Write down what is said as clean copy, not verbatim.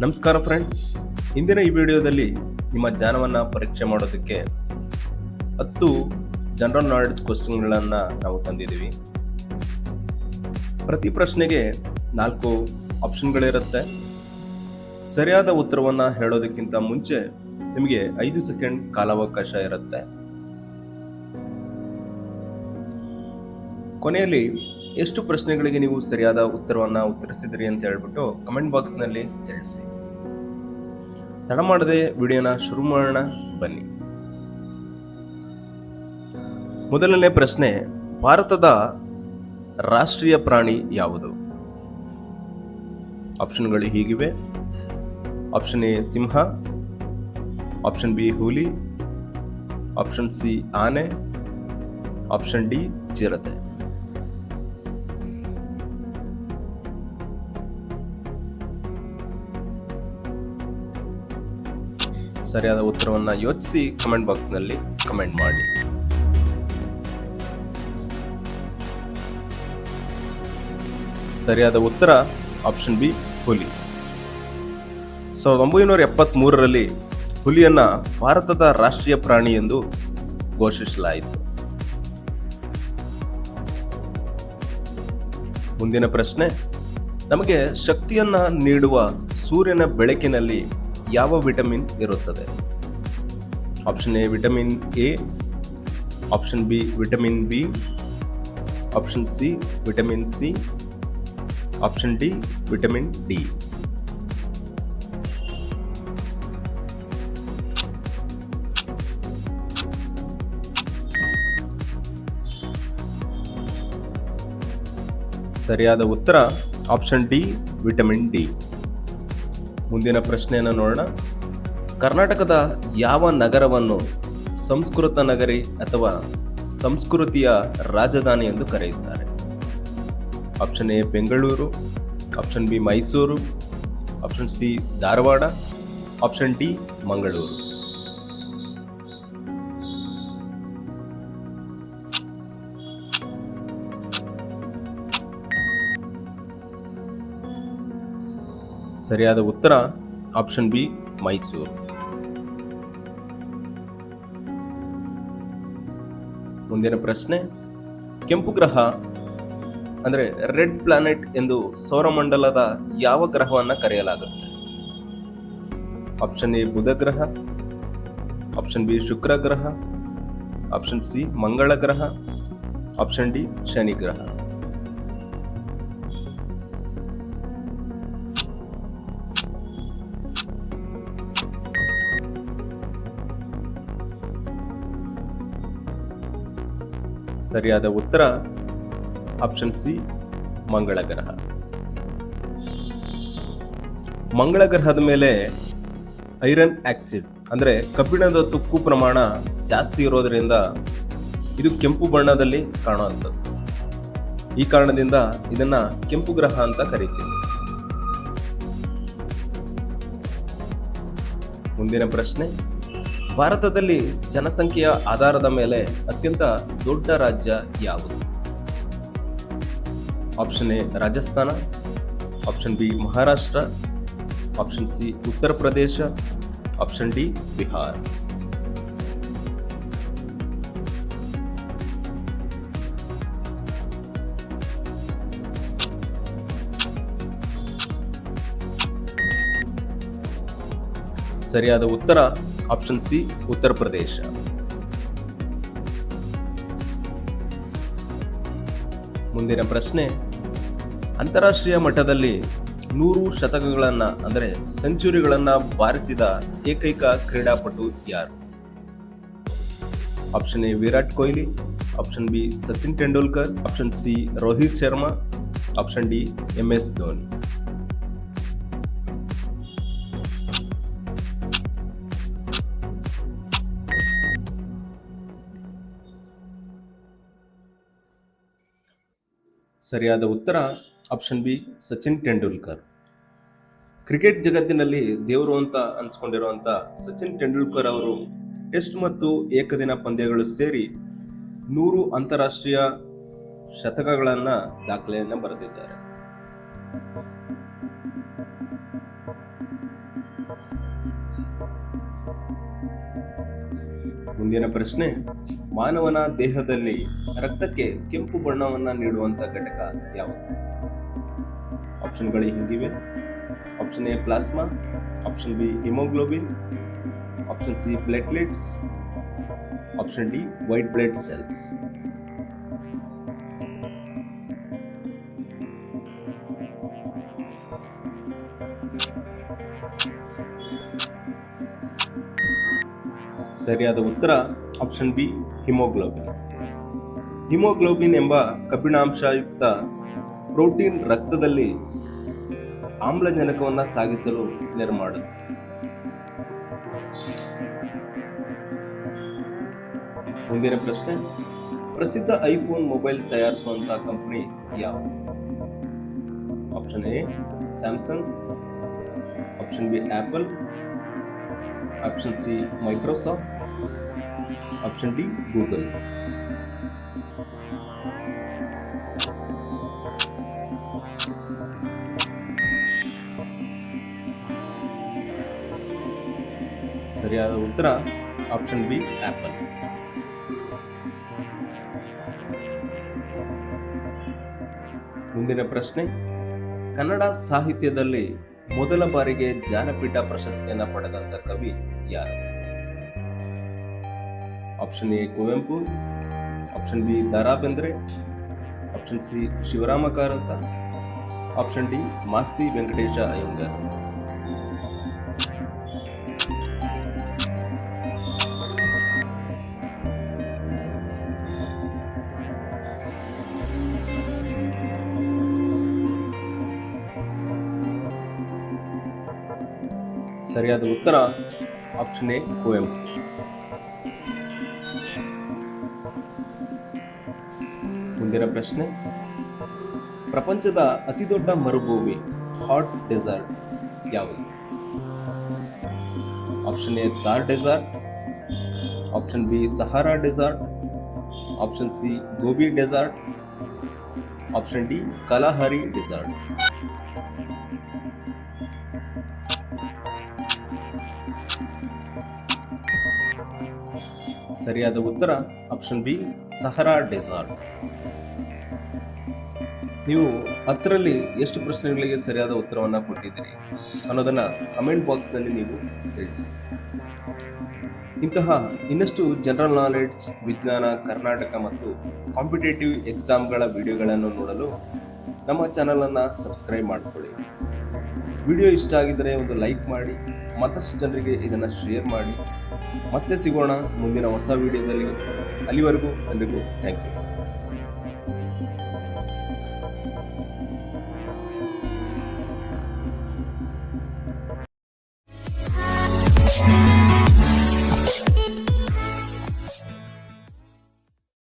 ನಮಸ್ಕಾರ ಫ್ರೆಂಡ್ಸ್, ಇಂದಿನ ಈ ವಿಡಿಯೋದಲ್ಲಿ ನಿಮ್ಮ ಜ್ಞಾನವನ್ನು ಪರೀಕ್ಷೆ ಮಾಡೋದಕ್ಕೆ 10 ಜನರಲ್ ನಾಲೆಡ್ಜ್ ಕ್ವಶನ್ಗಳನ್ನು ನಾವು ತಂದಿದ್ದೀವಿ. ಪ್ರತಿ ಪ್ರಶ್ನೆಗೆ 4 ಆಪ್ಷನ್ಗಳಿರುತ್ತೆ. ಸರಿಯಾದ ಉತ್ತರವನ್ನು ಹೇಳೋದಕ್ಕಿಂತ ಮುಂಚೆ ನಿಮಗೆ 5 ಸೆಕೆಂಡ್ ಕಾಲಾವಕಾಶ ಇರುತ್ತೆ. ಕೊನೆಯಲ್ಲಿ ಎಷ್ಟು ಪ್ರಶ್ನೆಗಳಿಗೆ ನೀವು ಸರಿಯಾದ ಉತ್ತರವನ್ನು ಉತ್ತರಿಸಿದ್ರಿ ಅಂತ ಹೇಳ್ಬಿಟ್ಟು ಕಮೆಂಟ್ ಬಾಕ್ಸ್ನಲ್ಲಿ ತಿಳಿಸಿ. ತಡ ಮಾಡದೆ ವಿಡಿಯೋನ ಶುರು ಮಾಡೋಣ, ಬನ್ನಿ. ಮೊದಲನೇ ಪ್ರಶ್ನೆ, ಭಾರತದ ರಾಷ್ಟ್ರೀಯ ಪ್ರಾಣಿ ಯಾವುದು? ಆಪ್ಷನ್ಗಳು ಹೀಗಿವೆ. Option A Simha, option B ಹುಲಿ, ಆಪ್ಷನ್ ಸಿ ಆನೆ, ಆಪ್ಷನ್ ಡಿ ಚಿರತೆ. ಸರಿಯಾದ ಉತ್ತರವನ್ನು ಯೋಚಿಸಿ ಕಮೆಂಟ್ ಬಾಕ್ಸ್ನಲ್ಲಿ ಕಮೆಂಟ್ ಮಾಡಿ. ಸರಿಯಾದ ಉತ್ತರ ಆಪ್ಷನ್ ಬಿ ಹುಲಿ. 1973ರಲ್ಲಿ ಹುಲಿಯನ್ನ ಭಾರತದ ರಾಷ್ಟ್ರೀಯ ಪ್ರಾಣಿ ಎಂದು ಘೋಷಿಸಲಾಯಿತು. ಮುಂದಿನ ಪ್ರಶ್ನೆ, ನಮಗೆ ಶಕ್ತಿಯನ್ನ ನೀಡುವ ಸೂರ್ಯನ ಬೆಳಕಿನಲ್ಲಿ ಯಾವ ವಿಟಮಿನ್ ಇರುತ್ತದೆ? Option A vitamin A, option B vitamin B, option C vitamin C, option D vitamin D. ಸರಿಯಾದ ಉತ್ತರ ಆಪ್ಷನ್ ಡಿ ವಿಟಮಿನ್ ಡಿ. ಮುಂದಿನ ಪ್ರಶ್ನೆಯನ್ನು ನೋಡೋಣ. ಕರ್ನಾಟಕದ ಯಾವ ನಗರವನ್ನು ಸಂಸ್ಕೃತ ನಗರಿ ಅಥವಾ ಸಂಸ್ಕೃತಿಯ ರಾಜಧಾನಿ ಎಂದು ಕರೆಯುತ್ತಾರೆ? Option A Bengaluru, option B Mysuru, option C Dharwad, option D Mangaluru. ಸರಿಯಾದ ಉತ್ತರ ಆಪ್ಷನ್ ಬಿ ಮೈಸೂರು. ಮುಂದಿನ ಪ್ರಶ್ನೆ, ಕೆಂಪು ಗ್ರಹ ಅಂದರೆ ರೆಡ್ ಪ್ಲಾನೆಟ್ ಎಂದು ಸೌರಮಂಡಲದ ಯಾವ ಗ್ರಹವನ್ನು ಕರೆಯಲಾಗುತ್ತೆ? ಆಪ್ಷನ್ ಎ ಬುಧ ಗ್ರಹ, ಆಪ್ಷನ್ ಬಿ ಶುಕ್ರ ಗ್ರಹ, ಆಪ್ಷನ್ ಸಿ ಮಂಗಳ ಗ್ರಹ, ಆಪ್ಷನ್ ಡಿ ಶನಿ ಗ್ರಹ. ಸರಿಯಾದ ಉತ್ತರ ಆಪ್ಷನ್ ಸಿ ಮಂಗಳ ಗ್ರಹ. ಮಂಗಳ ಗ್ರಹದ ಮೇಲೆ ಐರನ್ ಆಕ್ಸೈಡ್ ಅಂದರೆ ಕಬ್ಬಿಣದ ತುಕ್ಕು ಪ್ರಮಾಣ ಜಾಸ್ತಿ ಇರೋದರಿಂದ ಇದು ಕೆಂಪು ಬಣ್ಣದಲ್ಲಿ ಕಾಣುವಂಥದ್ದು. ಈ ಕಾರಣದಿಂದ ಇದನ್ನ ಕೆಂಪು ಗ್ರಹ ಅಂತ ಕರೀತೀವಿ. ಮುಂದಿನ ಪ್ರಶ್ನೆ, ಭಾರತದಲ್ಲಿ ಜನಸಂಖ್ಯೆಯ ಆಧಾರದ ಮೇಲೆ ಅತ್ಯಂತ ದೊಡ್ಡ ರಾಜ್ಯ ಯಾವುದು? Option A Rajasthan, option B Maharashtra, option C Uttar Pradesh, option D Bihar. ಸರಿಯಾದ ಉತ್ತರ ಆಪ್ಷನ್ ಸಿ ಉತ್ತರ ಪ್ರದೇಶ. ಮುಂದಿನ ಪ್ರಶ್ನೆ, ಅಂತಾರಾಷ್ಟ್ರೀಯ ಮಟ್ಟದಲ್ಲಿ 100 ಶತಕಗಳನ್ನು ಅಂದರೆ ಸೆಂಚುರಿಗಳನ್ನು ಬಾರಿಸಿದ ಏಕೈಕ ಕ್ರೀಡಾಪಟು ಯಾರು? Option A Virat Kohli, option B Sachin Tendulkar, option C Rohit Sharma, option D MS Dhoni. ಸರಿಯಾದ ಉತ್ತರ option B Sachin Tendulkar. Cricket ಜಗತ್ತಿನಲ್ಲಿ ದೇವರು ಅಂತ ಅನ್ಸ್ಕೊಂಡಿರುವಂತ ಸಚಿನ್ ತೆಂಡೂಲ್ಕರ್ ಅವರು ಟೆಸ್ಟ್ ಮತ್ತು ಏಕದಿನ ಪಂದ್ಯಗಳು ಸೇರಿ 100 ಅಂತಾರಾಷ್ಟ್ರೀಯ ಶತಕಗಳನ್ನು ದಾಖಲೆಯನ್ನು ಬರೆದಿದ್ದಾರೆ. ಮುಂದಿನ ಪ್ರಶ್ನೆ, ಮಾನವನ ದೇಹದಲ್ಲಿ ರಕ್ತಕ್ಕೆ ಕೆಂಪು ಬಣ್ಣವನ್ನ ನೀಡುವಂತ ಘಟಕ ಯಾವುದು? ಆಪ್ಷನ್ಗಳು ಹೀಗಿವೆ. Option A plasma, option B haemoglobin, option C platelets, option D white blood cells. ಸರಿಯಾದ ಉತ್ತರ ಆಪ್ಷನ್ ಬಿ ಹಿಮೋಗ್ಲೋಬಿನ್. ಹಿಮೋಗ್ಲೋಬಿನ್ ಎಂಬ ಕಬ್ಬಿಣಾಂಶಯುಕ್ತ ಪ್ರೋಟೀನ್ ರಕ್ತದಲ್ಲಿ ಆಮ್ಲಜನಕವನ್ನು ಸಾಗಿಸಲು ನೆರವು ಮಾಡುತ್ತೆ. ಮುಂದಿನ ಪ್ರಶ್ನೆ, ಪ್ರಸಿದ್ಧ ಐಫೋನ್ ಮೊಬೈಲ್ ತಯಾರಿಸುವಂತಹ ಕಂಪನಿ ಯಾವುದು? Option A Samsung, option B apple, option C Microsoft, option D Google. ಸರಿಯಾದ ಉತ್ತರ ಆಪ್ಷನ್ ಬಿ ಆಪಲ್. ಮುಂದಿನ ಪ್ರಶ್ನೆ, ಕನ್ನಡ ಸಾಹಿತ್ಯದಲ್ಲಿ ಮೊದಲ ಬಾರಿಗೆ ಜ್ಞಾನಪೀಠ ಪ್ರಶಸ್ತಿಯನ್ನು ಪಡೆದಂತ ಕವಿ ಯಾರು? Option A Kuvempu, option B Da Ra Bendre, option C Shivarama Karanth, option D Masti Venkatesha Iyengar. ಸರಿಯಾದ ಉತ್ತರ ಆಪ್ಷನ್ ಎ ಕುವೆಂಪು. ಮುಂದಿನ ಪ್ರಶ್ನೆ, ಪ್ರಪಂಚದ ಅತಿದೊಡ್ಡ ಮರುಭೂಮಿ ಹಾಟ್ ಡೆಸರ್ಟ್ ಯಾವುದು? Option A Thar desert, option B Sahara desert, option C Gobi desert, option D Kalahari desert. ಸರಿಯಾದ ಉತ್ತರ ಆಪ್ಷನ್ ಬಿ ಸಹರಾ ಡೆಸರ್ಟ್. ನೀವು 10ರಲ್ಲಿ ಎಷ್ಟು ಪ್ರಶ್ನೆಗಳಿಗೆ ಸರಿಯಾದ ಉತ್ತರವನ್ನು ಕೊಟ್ಟಿದ್ದೀರಿ ಅನ್ನೋದನ್ನ ಕಮೆಂಟ್ ಬಾಕ್ಸ್ನಲ್ಲಿ ನೀವು ತಿಳಿಸಿ. ಇಂತಹ ಇನ್ನಷ್ಟು ಜನರಲ್ ನಾಲೆಡ್ಜ್, ವಿಜ್ಞಾನ, ಕರ್ನಾಟಕ ಮತ್ತು ಕಾಂಪಿಟೇಟಿವ್ ಎಕ್ಸಾಮ್ಗಳ ವಿಡಿಯೋಗಳನ್ನು ನೋಡಲು ನಮ್ಮ ಚಾನಲನ್ನು ಸಬ್ಸ್ಕ್ರೈಬ್ ಮಾಡಿಕೊಳ್ಳಿ. ವಿಡಿಯೋ ಇಷ್ಟ ಆಗಿದ್ದರೆ ಒಂದು ಲೈಕ್ ಮಾಡಿ, ಮತ್ತಷ್ಟು ಜನರಿಗೆ ಇದನ್ನು ಶೇರ್ ಮಾಡಿ. ಮತ್ತೆ ಸಿಗೋಣ ಮುಂದಿನ ಹೊಸ ವಿಡಿಯೋದಲ್ಲಿ. ಅಲ್ಲಿವರೆಗೂ ಎಲ್ರಿಗೂ ಥ್ಯಾಂಕ್ ಯು.